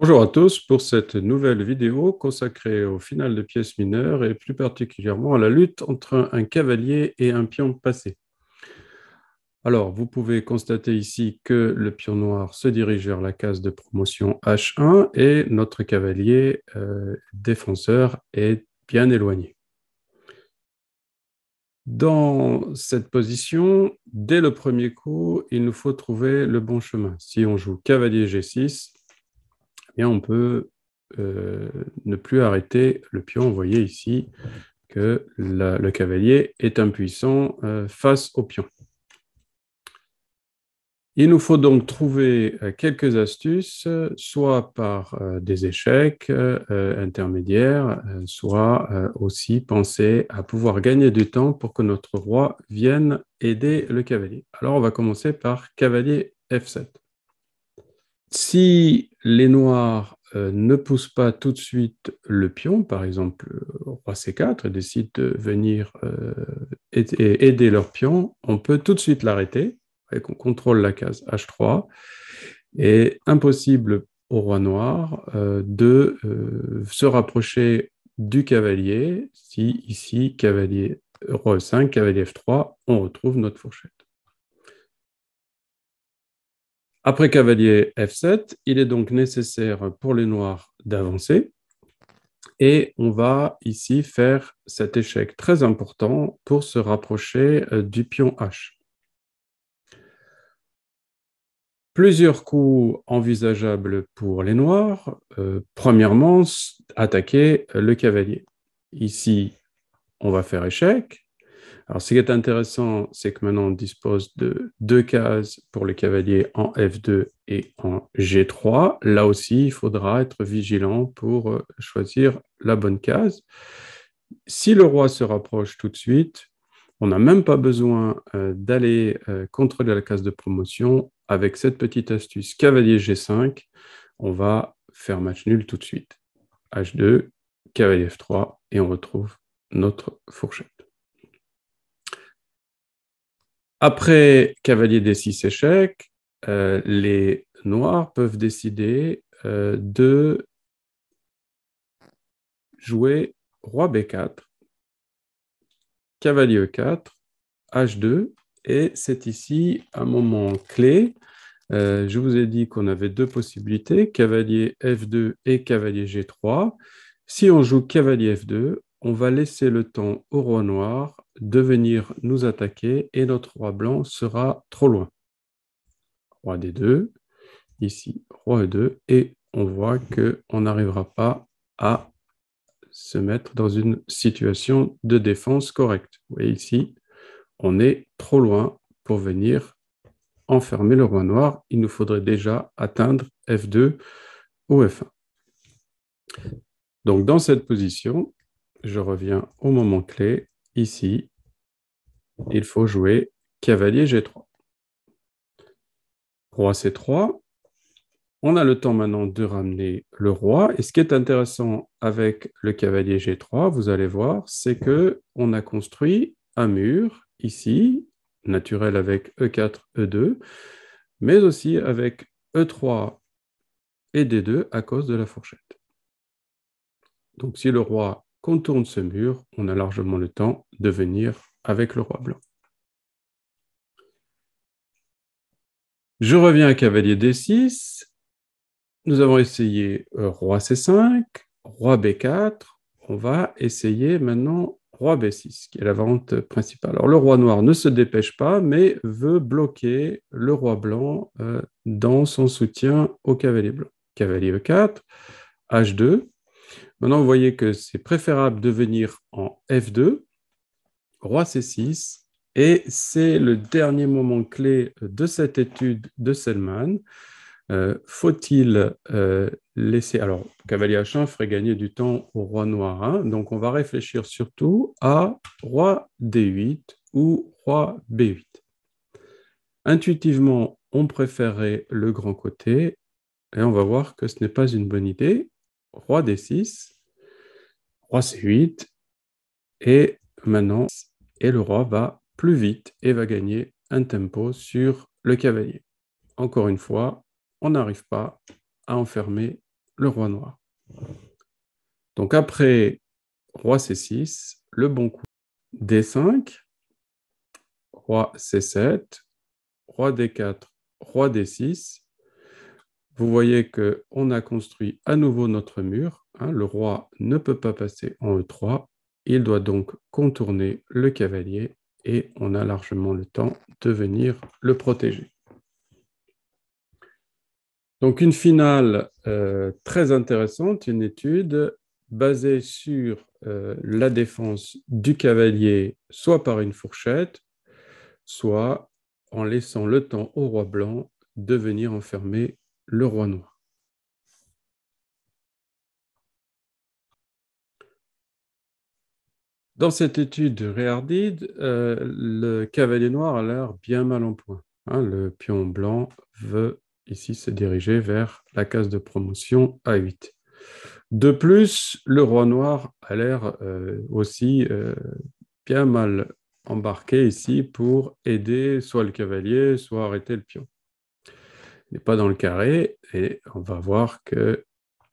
Bonjour à tous pour cette nouvelle vidéo consacrée aux finales de pièces mineures et plus particulièrement à la lutte entre un cavalier et un pion passé. Alors, vous pouvez constater ici que le pion noir se dirige vers la case de promotion H1 et notre cavalier défenseur est bien éloigné. Dans cette position, dès le premier coup, il nous faut trouver le bon chemin. Si on joue cavalier G6, eh bien on peut ne plus arrêter le pion. Vous voyez ici que le cavalier est impuissant face au pion. Il nous faut donc trouver quelques astuces, soit par des échecs intermédiaires, soit aussi penser à pouvoir gagner du temps pour que notre roi vienne aider le cavalier. Alors, on va commencer par cavalier F7. Si les noirs ne poussent pas tout de suite le pion, par exemple roi C4, et décident de venir aider leur pion, on peut tout de suite l'arrêter et qu'on contrôle la case H3. Et impossible au roi noir de se rapprocher du cavalier si ici, cavalier roi E5, cavalier F3, on retrouve notre fourchette. Après cavalier F7, il est donc nécessaire pour les noirs d'avancer. Et on va ici faire cet échec très important pour se rapprocher du pion H. Plusieurs coups envisageables pour les noirs. Premièrement, attaquer le cavalier. Ici, on va faire échec. Alors, ce qui est intéressant, c'est que maintenant, on dispose de deux cases pour le cavalier en F2 et en G3. Là aussi, il faudra être vigilant pour choisir la bonne case. Si le roi se rapproche tout de suite, on n'a même pas besoin d'aller contrôler la case de promotion. Avec cette petite astuce cavalier G5, on va faire match nul tout de suite. H2, cavalier F3, et on retrouve notre fourchette. Après cavalier D6 échec, les noirs peuvent décider de jouer roi B4, cavalier E4, H2, et c'est ici un moment clé. Je vous ai dit qu'on avait deux possibilités, cavalier F2 et cavalier G3. Si on joue cavalier F2, on va laisser le temps au roi noir de venir nous attaquer et notre roi blanc sera trop loin. Roi D2, ici roi E2, et on voit qu'on n'arrivera pas à se mettre dans une situation de défense correcte. Vous voyez ici, on est trop loin pour venir enfermer le roi noir. Il nous faudrait déjà atteindre F2 ou F1. Donc, dans cette position, je reviens au moment clé. Ici, il faut jouer cavalier G3. Roi C3. On a le temps maintenant de ramener le roi. Et ce qui est intéressant avec le cavalier G3, vous allez voir, c'est qu'on a construit un mur ici, naturel avec E4, E2, mais aussi avec E3 et D2 à cause de la fourchette. Donc si le roi contourne ce mur, on a largement le temps de venir avec le roi blanc. Je reviens à cavalier D6. Nous avons essayé roi C5, roi B4. On va essayer maintenant roi B6, qui est la variante principale. Alors le roi noir ne se dépêche pas, mais veut bloquer le roi blanc dans son soutien au cavalier blanc. Cavalier E4, H2. Maintenant, vous voyez que c'est préférable de venir en F2, roi C6, et c'est le dernier moment clé de cette étude de Selman. Faut-il laisser... Alors, cavalier H1 ferait gagner du temps au roi noir, hein, donc on va réfléchir surtout à roi D8 ou roi B8. Intuitivement, on préférerait le grand côté, et on va voir que ce n'est pas une bonne idée. Roi D6, roi C8, et maintenant, et le roi va plus vite et va gagner un tempo sur le cavalier. Encore une fois, on n'arrive pas à enfermer le roi noir. Donc après roi C6, le bon coup D5, roi C7, roi D4, roi D6. Vous voyez qu'on a construit à nouveau notre mur. Hein, le roi ne peut pas passer en E3. Il doit donc contourner le cavalier et on a largement le temps de venir le protéger. Donc une finale très intéressante, une étude basée sur la défense du cavalier, soit par une fourchette, soit en laissant le temps au roi blanc de venir enfermer le roi noir. Dans cette étude de Réardide, le cavalier noir a l'air bien mal en point. Hein, le pion blanc veut ici se diriger vers la case de promotion A8. De plus, le roi noir a l'air aussi bien mal embarqué ici pour aider soit le cavalier, soit arrêter le pion. Il n'est pas dans le carré et on va voir que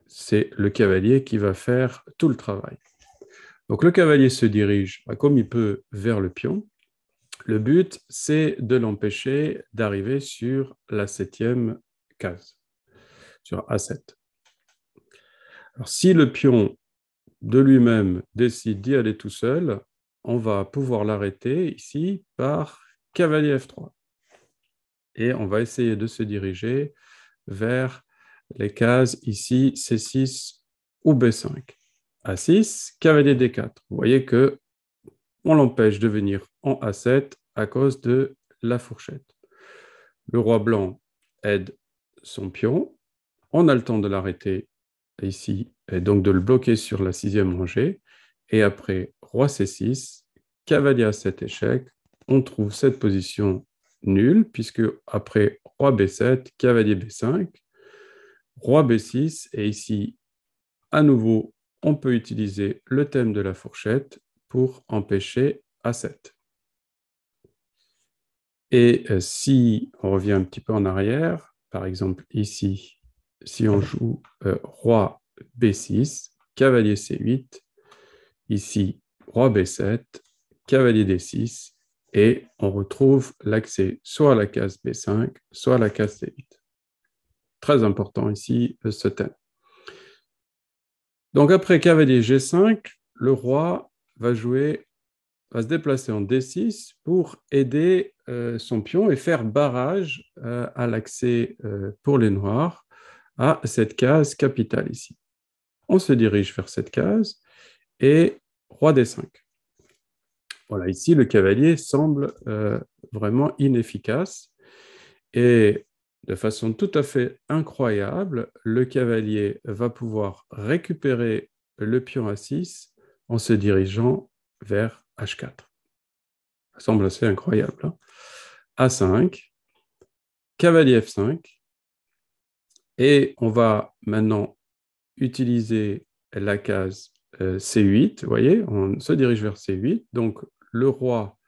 c'est le cavalier qui va faire tout le travail. Donc le cavalier se dirige comme il peut vers le pion. Le but, c'est de l'empêcher d'arriver sur la 7e case, sur A7. Alors si le pion de lui-même décide d'y aller tout seul, on va pouvoir l'arrêter ici par cavalier F3. Et on va essayer de se diriger vers les cases ici C6 ou B5. A6, cavalier D4. Vous voyez que on l'empêche de venir en A7 à cause de la fourchette. Le roi blanc aide son pion. On a le temps de l'arrêter ici et donc de le bloquer sur la 6e rangée. Et après, roi C6, cavalier A7 échec, on trouve cette position nulle, puisque après roi B7, cavalier B5, roi B6, et ici, à nouveau, on peut utiliser le thème de la fourchette pour empêcher A7. Et si on revient un petit peu en arrière, par exemple ici, si on joue roi B6, cavalier C8, ici roi B7, cavalier D6, et on retrouve l'accès soit à la case B5, soit à la case C8. Très important ici, ce thème. Donc après cavalier G5, le roi va se déplacer en D6 pour aider son pion et faire barrage à l'accès pour les noirs à cette case capitale ici. On se dirige vers cette case et roi D5. Voilà, ici le cavalier semble vraiment inefficace et de façon tout à fait incroyable, le cavalier va pouvoir récupérer le pion A6 en se dirigeant vers H4. Ça semble assez incroyable. Hein. A5, cavalier F5, et on va maintenant utiliser la case C8, vous voyez, on se dirige vers C8, donc le roi,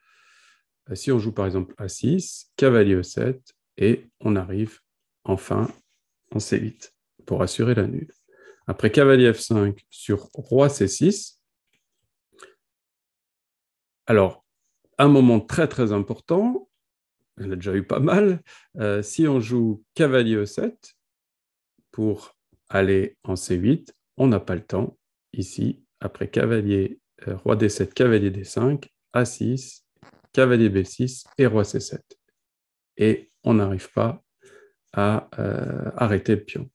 si on joue par exemple A6, cavalier E7, et on arrive enfin en C8 pour assurer la nulle. Après cavalier F5 sur roi C6, alors un moment très très important, il y en a déjà eu pas mal, si on joue cavalier E7 pour aller en C8, on n'a pas le temps. Ici, après cavalier, roi D7, cavalier D5, A6, cavalier B6 et roi C7. Et on n'arrive pas à arrêter le pion.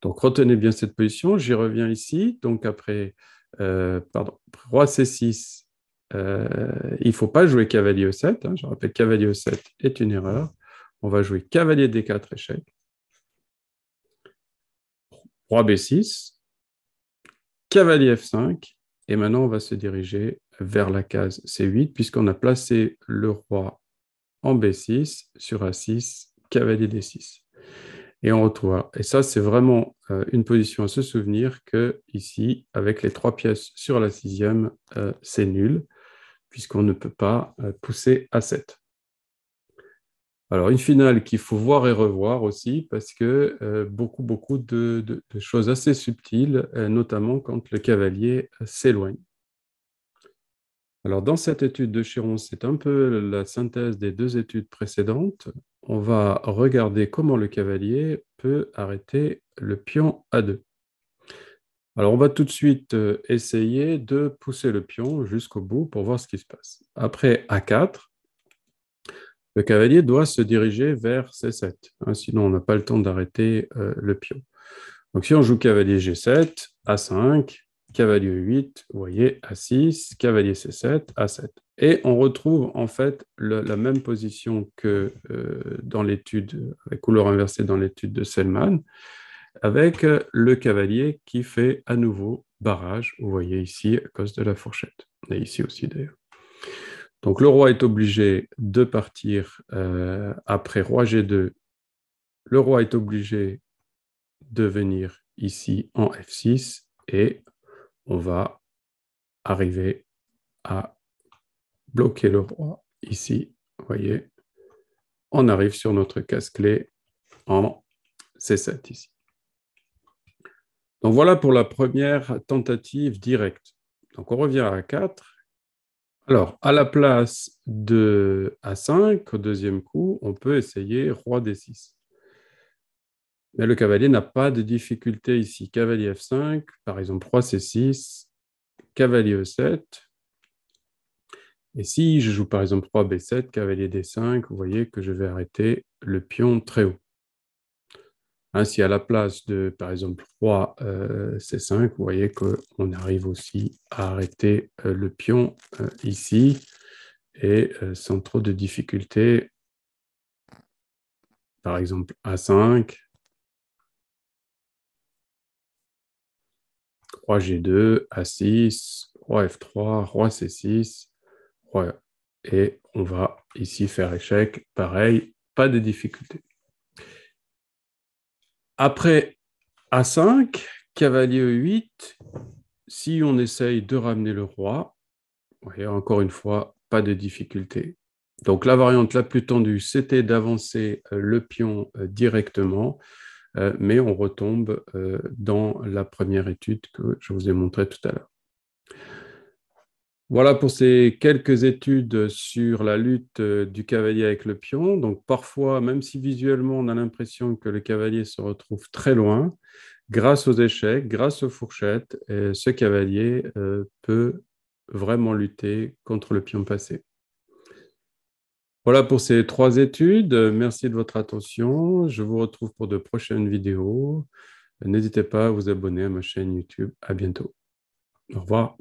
Donc retenez bien cette position, j'y reviens ici. Donc après, roi C6, il ne faut pas jouer cavalier E7. Hein, je rappelle, cavalier E7 est une erreur. On va jouer cavalier D4 échec. Roi B6, cavalier F5, et maintenant on va se diriger vers la case C8, puisqu'on a placé le roi en B6 sur A6, cavalier D6. Et on retrouve. Et ça, c'est vraiment une position à se souvenir que ici, avec les 3 pièces sur la 6e, c'est nul, puisqu'on ne peut pas pousser A7. Alors, une finale qu'il faut voir et revoir aussi parce que beaucoup de choses assez subtiles, notamment quand le cavalier s'éloigne. Alors, dans cette étude de Chiron, c'est un peu la synthèse des deux études précédentes. On va regarder comment le cavalier peut arrêter le pion A2. Alors, on va tout de suite essayer de pousser le pion jusqu'au bout pour voir ce qui se passe. Après A4, le cavalier doit se diriger vers C7, hein, sinon on n'a pas le temps d'arrêter le pion. Donc si on joue cavalier G7, A5, cavalier E8, vous voyez, A6, cavalier C7, A7. Et on retrouve en fait la même position que dans l'étude, avec couleur inversée dans l'étude de Selman, avec le cavalier qui fait à nouveau barrage, vous voyez ici, à cause de la fourchette. Et ici aussi d'ailleurs. Donc le roi est obligé de partir après roi G2. Le roi est obligé de venir ici en F6 et on va arriver à bloquer le roi ici. Vous voyez, on arrive sur notre casse-clé en C7 ici. Donc voilà pour la première tentative directe. Donc on revient à A4. Alors, à la place de A5, au deuxième coup, on peut essayer roi D6. Mais le cavalier n'a pas de difficulté ici. Cavalier F5, par exemple, roi C6, cavalier E7. Et si je joue par exemple roi B7, cavalier D5, vous voyez que je vais arrêter le pion très haut. Ainsi, à la place de, par exemple, roi C5, vous voyez qu'on arrive aussi à arrêter le pion ici et sans trop de difficultés. Par exemple, A5, roi G2, A6, roi F3, roi C6, roi. Et on va ici faire échec. Pareil, pas de difficulté. Après A5, cavalier E8, si on essaye de ramener le roi, vous voyez, encore une fois, pas de difficulté. Donc la variante la plus tendue, c'était d'avancer le pion directement, mais on retombe dans la première étude que je vous ai montrée tout à l'heure. Voilà pour ces quelques études sur la lutte du cavalier avec le pion. Donc parfois, même si visuellement on a l'impression que le cavalier se retrouve très loin, grâce aux échecs, grâce aux fourchettes, ce cavalier peut vraiment lutter contre le pion passé. Voilà pour ces 3 études. Merci de votre attention. Je vous retrouve pour de prochaines vidéos. N'hésitez pas à vous abonner à ma chaîne YouTube. À bientôt. Au revoir.